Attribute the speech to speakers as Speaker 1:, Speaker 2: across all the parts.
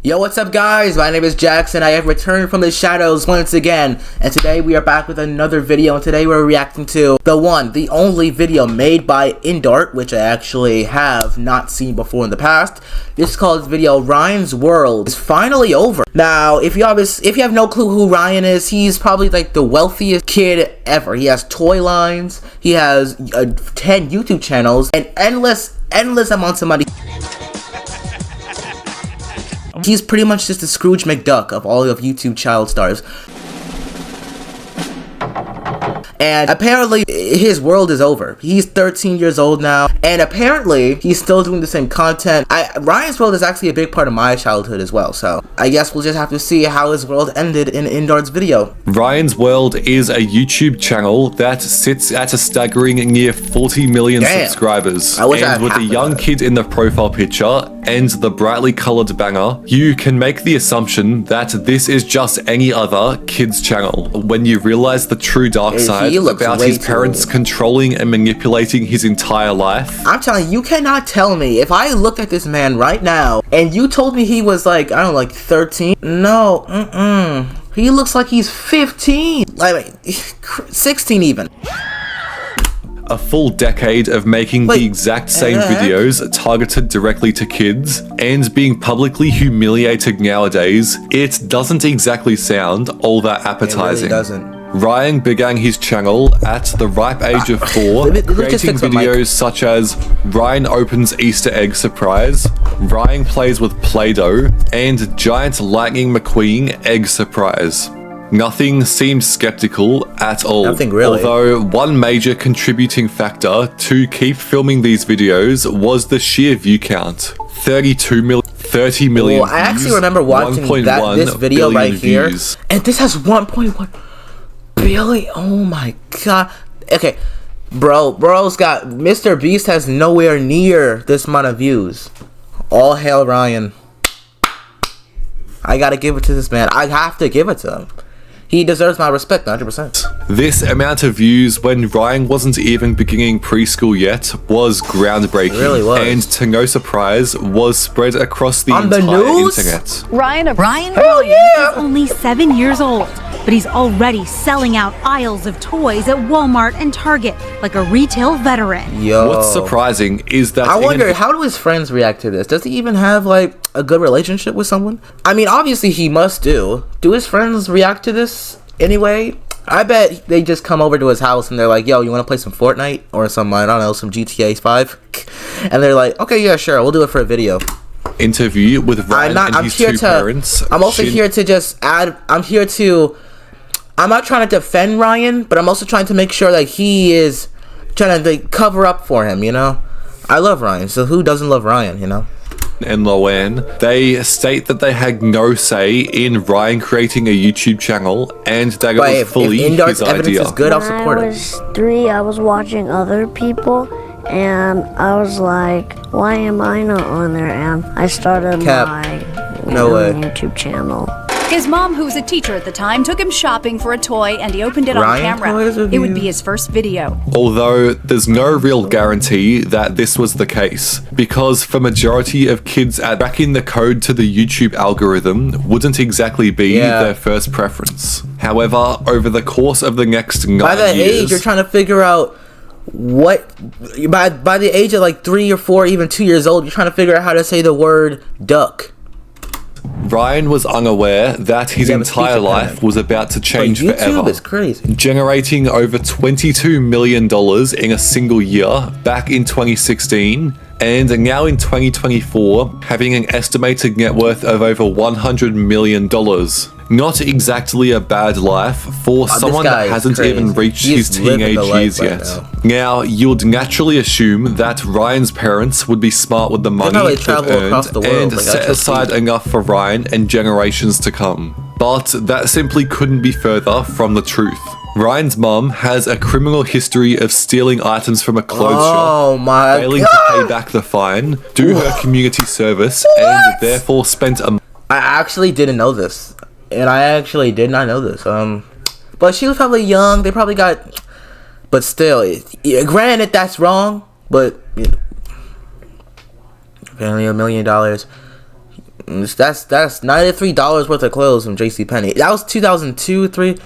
Speaker 1: Yo, what's up guys? My name is Jackson. I have returned from the shadows once again, and today we are back with another video, and today we're reacting to the only video made by Indart, which I actually have not seen before in the past. This is called this video, Ryan's World is finally over. Now, if you have no clue who Ryan is, he's probably like the wealthiest kid ever. He has toy lines, he has 10 YouTube channels, and endless amounts of money. He's pretty much just the Scrooge McDuck of all of YouTube child stars. And apparently, his world is over. He's 13 years old now, and apparently, he's still doing the same content. Ryan's World is actually a big part of my childhood as well, so I guess we'll just have to see how his world ended in Indart's video.
Speaker 2: Ryan's World is a YouTube channel that sits at a staggering near 40 million subscribers. And with the young kid in the profile picture and the brightly colored banner, you can make the assumption that this is just any other kid's channel. When you realize the true dark side about his parents controlling and manipulating his entire life.
Speaker 1: I'm telling you, you cannot tell me, if I looked at this man right now and you told me he was like, I don't know, like 13, no, he looks like he's 15, like 16 even.
Speaker 2: A full decade of making the exact same videos targeted directly to kids and being publicly humiliated nowadays, it doesn't exactly sound all that appetizing.
Speaker 1: It really doesn't.
Speaker 2: Ryan began his channel at the ripe age of 4, creating videos such as Ryan opens Easter egg surprise, Ryan plays with Play-Doh, and Giant Lightning McQueen egg surprise. Nothing seemed skeptical at all.
Speaker 1: Nothing really.
Speaker 2: Although one major contributing factor to keep filming these videos was the sheer view count. 30 million
Speaker 1: I actually remember watching this video right here, and this has 1.1 billion. Oh my god. Okay, bro's got Mr. Beast has nowhere near this amount of views. All hail Ryan. I gotta give it to this man. I have to give it to him. He deserves my respect, 100%.
Speaker 2: This amount of views when Ryan wasn't even beginning preschool yet was groundbreaking. It really was. And to no surprise, was spread across the entire internet.
Speaker 3: Ryan is only 7 years old, but he's already selling out aisles of toys at Walmart and Target like a retail veteran.
Speaker 2: Yo. What's surprising is that
Speaker 1: I wonder, how do his friends react to this? Does he even have like a good relationship with someone? I mean, obviously he must do. Do his friends react to this anyway? I bet they just come over to his house and they're like, yo, you want to play some Fortnite or some, I don't know, some GTA 5? And they're like, okay, yeah, sure, we'll do it for a video.
Speaker 2: Interview with Ryan and his two parents.
Speaker 1: I'm also here to just add, I'm not trying to defend Ryan, but I'm also trying to make sure that he is trying to like, cover up for him, you know? I love Ryan, so who doesn't love Ryan, you know?
Speaker 2: And Loanne, they state that they had no say in Ryan creating a YouTube channel and that it was fully his idea.
Speaker 1: Is good, I'll support
Speaker 4: when I was 3, I was watching other people and I was like, why am I not on there? And I started my YouTube channel.
Speaker 5: His mom, who was a teacher at the time, took him shopping for a toy and he opened it on camera. It would be his first video.
Speaker 2: Although there's no real guarantee that this was the case, because for majority of kids cracking the code to the YouTube algorithm wouldn't exactly be their first preference. However, over the course of the next 9 years...
Speaker 1: By that age, you're trying to figure out what... By the age of like 3 or 4, even 2 years old, you're trying to figure out how to say the word duck.
Speaker 2: Ryan was unaware that his entire life was about to change forever.
Speaker 1: YouTube is crazy.
Speaker 2: Generating over $22 million in a single year back in 2016, and now in 2024, having an estimated net worth of over $100 million. Not exactly a bad life for someone that hasn't even reached his teenage years yet. Now, you'd naturally assume that Ryan's parents would be smart with the money they've earned and set aside enough for Ryan and generations to come. But that simply couldn't be further from the truth. Ryan's mom has a criminal history of stealing items from a clothes shop, failing to pay back the fine, do her community service, and therefore spent a...
Speaker 1: I actually didn't know this. And I actually did not know this. But she was probably young. They probably got... But still, granted, that's wrong. But, apparently $1 million. That's $93 worth of clothes from JCPenney. That was 2002, 3.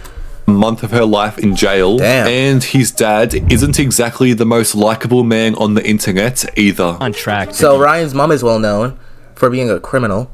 Speaker 2: Month of her life in jail.
Speaker 1: Damn.
Speaker 2: And his dad isn't exactly the most likable man on the internet either.
Speaker 6: On track.
Speaker 1: So Ryan's mom is well known for being a criminal,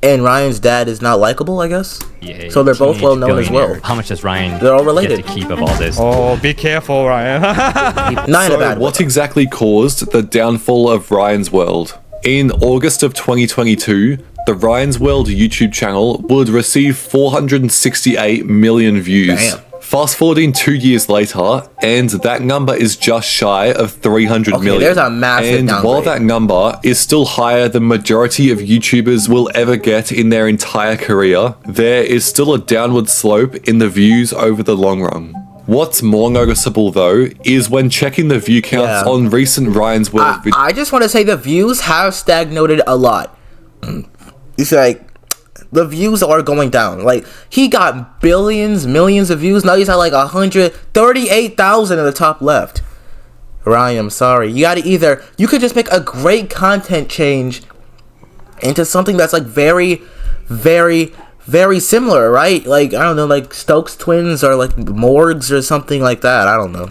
Speaker 1: and Ryan's dad is not likable, I guess.
Speaker 6: Yeah,
Speaker 1: so they're both well known as well.
Speaker 6: How much does Ryan
Speaker 1: They're all related.
Speaker 6: get to keep of all this?
Speaker 7: Oh, be careful, Ryan.
Speaker 1: Not in a
Speaker 2: So
Speaker 1: bad way.
Speaker 2: what exactly caused the downfall of Ryan's World? In August of 2022, the Ryan's World YouTube channel would receive 468 million views.
Speaker 1: Damn.
Speaker 2: Fast forwarding 2 years later, and that number is just shy of 300 million.
Speaker 1: There's a massive
Speaker 2: And
Speaker 1: downgrade.
Speaker 2: while that number is still higher than majority of YouTubers will ever get in their entire career, there is still a downward slope in the views over the long run. What's more noticeable though is when checking the view counts on recent Ryan's World videos.
Speaker 1: I just want to say the views have stagnated a lot. It's like the views are going down. Like he got billions, millions of views. Now he's at like 138,000 in the top left. Ryan, I'm sorry. You gotta you could just make a great content change into something that's like very, very, very similar, right? Like, I don't know, like Stokes Twins or like Morgs or something like that. I don't know.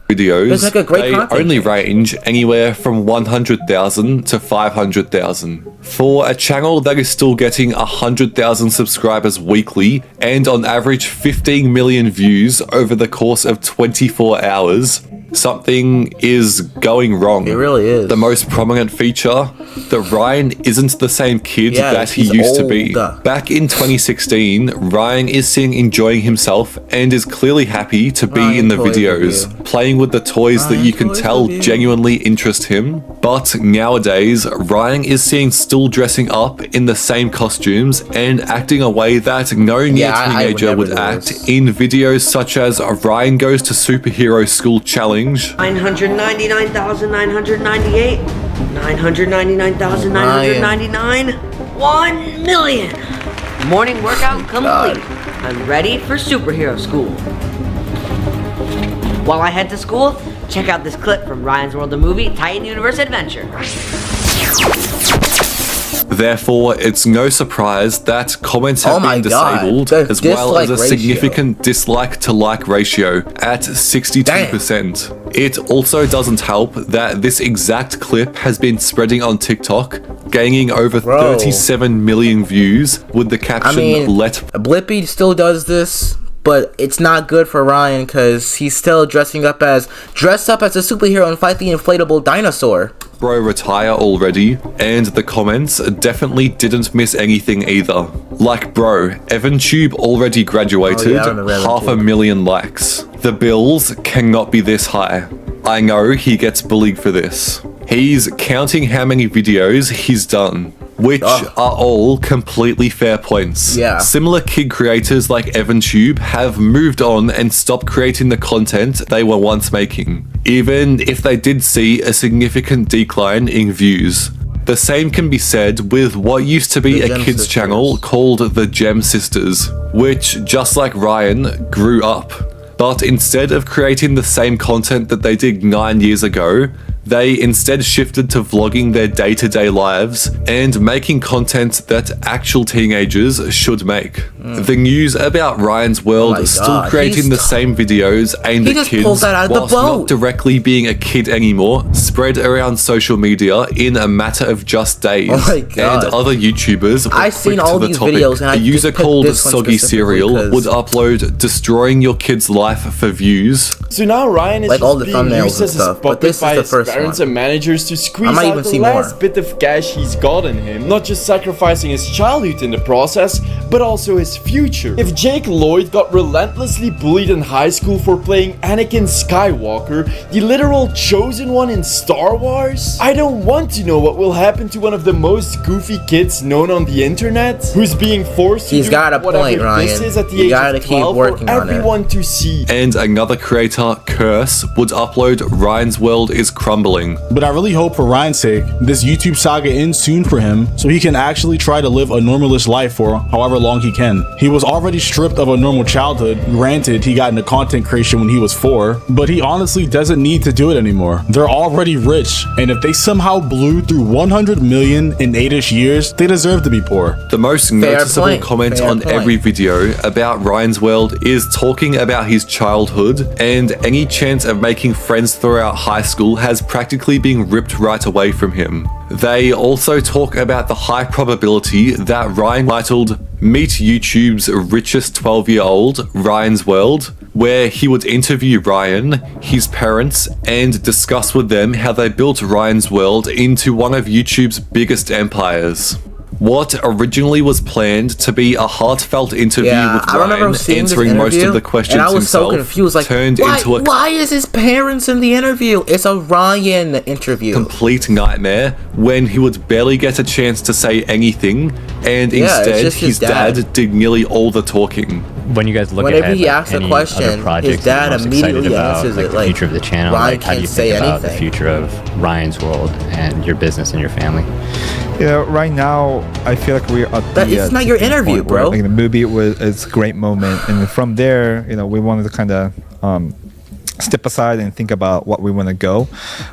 Speaker 2: Videos,
Speaker 1: like a great
Speaker 2: they
Speaker 1: content.
Speaker 2: only range anywhere from 100,000 to 500,000. For a channel that is still getting 100,000 subscribers weekly and on average 15 million views over the course of 24 hours, something is going wrong.
Speaker 1: It really is.
Speaker 2: The most prominent feature, that Ryan isn't the same kid that he
Speaker 1: he's
Speaker 2: used to be.
Speaker 1: older.
Speaker 2: Back in 2016, Ryan is seen enjoying himself and is clearly happy to be in the
Speaker 1: Toys
Speaker 2: videos,
Speaker 1: Review.
Speaker 2: playing with the toys that you can
Speaker 1: Toys
Speaker 2: tell
Speaker 1: Review.
Speaker 2: genuinely interest him. But nowadays, Ryan is seen still dressing up in the same costumes and acting a way that no near
Speaker 1: I would
Speaker 2: teenager
Speaker 1: never
Speaker 2: would
Speaker 1: do
Speaker 2: act
Speaker 1: this.
Speaker 2: in videos such as Ryan Goes to Superhero School Challenge,
Speaker 8: 999,998, 999,999, 1 million. Morning workout complete. I'm ready for superhero school. While I head to school, check out this clip from Ryan's World, the movie Titan Universe Adventure.
Speaker 2: Therefore, it's no surprise that comments have been disabled,
Speaker 1: The
Speaker 2: as well as a
Speaker 1: dislike ratio.
Speaker 2: significant dislike to like ratio at 62%. It also doesn't help that this exact clip has been spreading on TikTok, gaining over 37 million views with the caption, "Let
Speaker 1: Blippi still does this, but it's not good for Ryan because he's still dress up as a superhero and fight the inflatable dinosaur."
Speaker 2: Bro retire already, and the comments definitely didn't miss anything either. Like, bro, EvanTube already graduated,
Speaker 1: I remember
Speaker 2: 500,000 likes. The bills cannot be this high. I know he gets bullied for this. He's counting how many videos he's done, which are all completely fair points.
Speaker 1: Yeah.
Speaker 2: Similar kid creators like EvanTube have moved on and stopped creating the content they were once making, even if they did see a significant decline in views. The same can be said with what used to be
Speaker 1: The
Speaker 2: a
Speaker 1: Gem
Speaker 2: kids
Speaker 1: Sisters.
Speaker 2: channel called the Gem Sisters, which, just like Ryan, grew up. But instead of creating the same content that they did 9 years ago, they instead shifted to vlogging their day-to-day lives and making content that actual teenagers should make. The news about Ryan's World
Speaker 1: my
Speaker 2: still
Speaker 1: God,
Speaker 2: creating
Speaker 1: he's
Speaker 2: the same videos aimed
Speaker 1: He
Speaker 2: at
Speaker 1: just
Speaker 2: kids
Speaker 1: pulled that out of the
Speaker 2: whilst not
Speaker 1: boat.
Speaker 2: directly being a kid anymore, spread around social media in a matter of just days.
Speaker 1: Oh my God.
Speaker 2: And other YouTubers were
Speaker 1: I've seen
Speaker 2: quick
Speaker 1: all
Speaker 2: to the
Speaker 1: these
Speaker 2: topic.
Speaker 1: videos, and I
Speaker 2: a user
Speaker 1: just picked
Speaker 2: called
Speaker 1: this one
Speaker 2: Soggy
Speaker 1: specifically
Speaker 2: Cereal
Speaker 1: 'cause-
Speaker 2: would upload destroying your kid's life for views.
Speaker 7: So now Ryan is
Speaker 1: Like all
Speaker 7: just
Speaker 1: the
Speaker 7: being
Speaker 1: thumbnails
Speaker 7: used
Speaker 1: and
Speaker 7: as his
Speaker 1: stuff, but
Speaker 7: puppet
Speaker 1: this is
Speaker 7: by
Speaker 1: the
Speaker 7: his
Speaker 1: first
Speaker 7: parents
Speaker 1: one.
Speaker 7: and managers to squeeze
Speaker 1: might
Speaker 7: out
Speaker 1: even
Speaker 7: the
Speaker 1: see
Speaker 7: last
Speaker 1: more.
Speaker 7: bit of cash he's got in him, not just sacrificing his childhood in the process, but also his future. If Jake Lloyd got relentlessly bullied in high school for playing Anakin Skywalker, the literal chosen one in Star Wars, I don't want to know what will happen to one of the most goofy kids known on the internet, who's being forced to
Speaker 1: He's
Speaker 7: do
Speaker 1: got a
Speaker 7: whatever
Speaker 1: point, Ryan.
Speaker 7: this is at the
Speaker 1: You
Speaker 7: age
Speaker 1: gotta
Speaker 7: of
Speaker 1: keep
Speaker 7: 12
Speaker 1: working
Speaker 7: for
Speaker 1: on it.
Speaker 7: everyone to see.
Speaker 2: And another creator, Curse, would upload Ryan's World is crumbling crumbling.
Speaker 6: But I really hope for Ryan's sake, this YouTube saga ends soon for him so he can actually try to live a normalish life for however long he can. He was already stripped of a normal childhood. Granted, he got into content creation when he was 4, but he honestly doesn't need to do it anymore. They're already rich, and if they somehow blew through 100 million in 8ish years, they deserve to be poor.
Speaker 2: The most noticeable comment on every video about Ryan's World is talking about his childhood, and any chance of making friends throughout high school has practically been ripped right away from him. They also talk about the high probability that Ryan titled Meet YouTube's Richest 12-Year-Old, Ryan's World, where he would interview Ryan, his parents, and discuss with them how they built Ryan's World into one of YouTube's biggest empires. What originally was planned to be a heartfelt interview with Ryan answering most of the questions
Speaker 1: and I was
Speaker 2: himself
Speaker 1: so confused, like,
Speaker 2: turned into a
Speaker 1: why is his parents in the interview? It's a Ryan interview.
Speaker 2: Complete nightmare when he would barely get a chance to say anything, and instead his dad did nearly all the talking.
Speaker 9: When you guys look
Speaker 1: whenever
Speaker 9: ahead,
Speaker 1: he asks a question, his dad immediately answers it
Speaker 9: the future of the channel.
Speaker 1: Ryan
Speaker 9: Like, how do you
Speaker 1: can't say
Speaker 9: think about
Speaker 1: anything.
Speaker 9: the future of Ryan's World and your business and your family?
Speaker 10: Yeah, right now I feel like we're at the.
Speaker 1: It's not your interview, bro.
Speaker 10: Like, the movie is a great moment, and from there, we wanted to kind of step aside and think about what we want to go.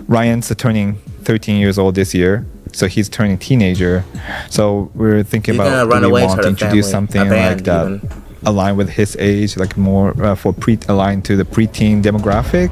Speaker 10: Ryan's turning 13 years old this year, so he's turning teenager. So we're thinking about do we want to introduce something like that. Even align with his age, like more aligned to the preteen demographic,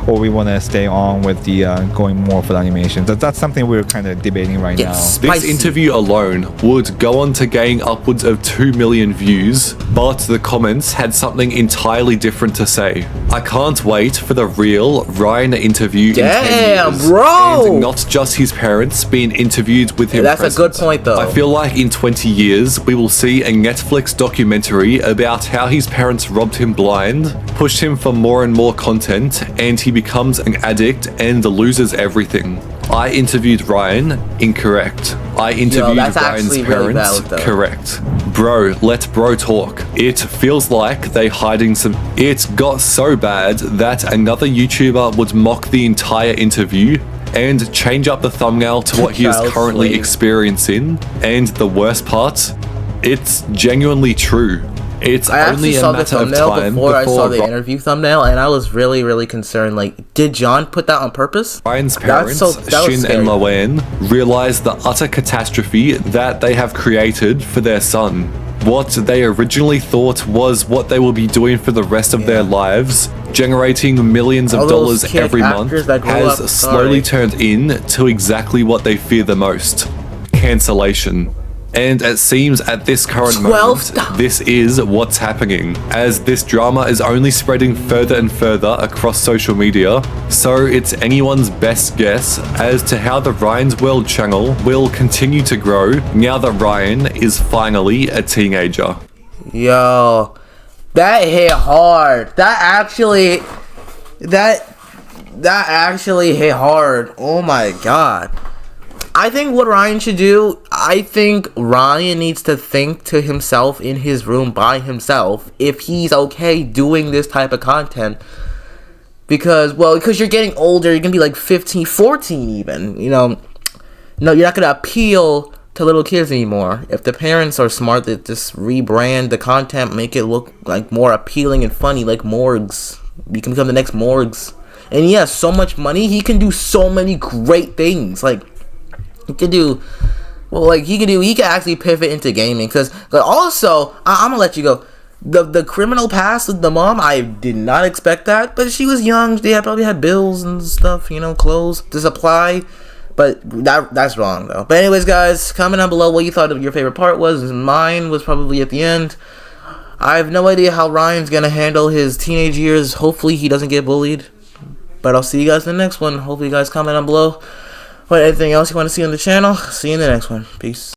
Speaker 10: or we want to stay on with the going more for the animation. That's something we're kind of debating right now.
Speaker 2: This interview alone would go on to gain upwards of 2 million views, but the comments had something entirely different to say. I can't wait for the real Ryan interview in 10 years.
Speaker 1: Bro!
Speaker 2: And not just his parents being interviewed with him.
Speaker 1: That's a good point, though.
Speaker 2: I feel like in 20 years we will see a Netflix documentary about how his parents robbed him blind, pushed him for more and more content, and he becomes an addict and loses everything. I interviewed Ryan, incorrect. I interviewed Ryan's parents, correct. Bro, let bro talk. It feels like they hiding some. It got so bad that another YouTuber would mock the entire interview and change up the thumbnail to what he is currently experiencing. And the worst part, it's genuinely true. It's only a matter of time
Speaker 1: before I saw the interview thumbnail, and I was really concerned. Like, did John put that on purpose?
Speaker 2: Ryan's parents, Shin and Loan, realize the utter catastrophe that they have created for their son. What they originally thought was what they will be doing for the rest of their lives, generating millions of dollars every month, has slowly turned into exactly what they fear the most: cancellation. And it seems at this current moment, this is what's happening, as this drama is only spreading further and further across social media, so it's anyone's best guess as to how the Ryan's World channel will continue to grow now that Ryan is finally a teenager.
Speaker 1: Yo, that hit hard. That actually hit hard. Oh my god. I think what Ryan should do, I think Ryan needs to think to himself in his room by himself if he's okay doing this type of content. Because you're getting older, you're going to be like 15, 14 even, No, you're not going to appeal to little kids anymore. If the parents are smart, they just rebrand the content, make it look like more appealing and funny, like Morgs. You can become the next Morgs. And he has so much money, he can do so many great things, like... He can actually pivot into gaming. Because also, I'm gonna let you go. The criminal past with the mom, I did not expect that. But she was young. They probably had bills and stuff, clothes to supply. But that's wrong, though. But anyways, guys, comment down below what you thought of your favorite part was. Mine was probably at the end. I have no idea how Ryan's gonna handle his teenage years. Hopefully he doesn't get bullied. But I'll see you guys in the next one. Hopefully you guys comment down below. Anything else you want to see on the channel? See you in the next one. Peace.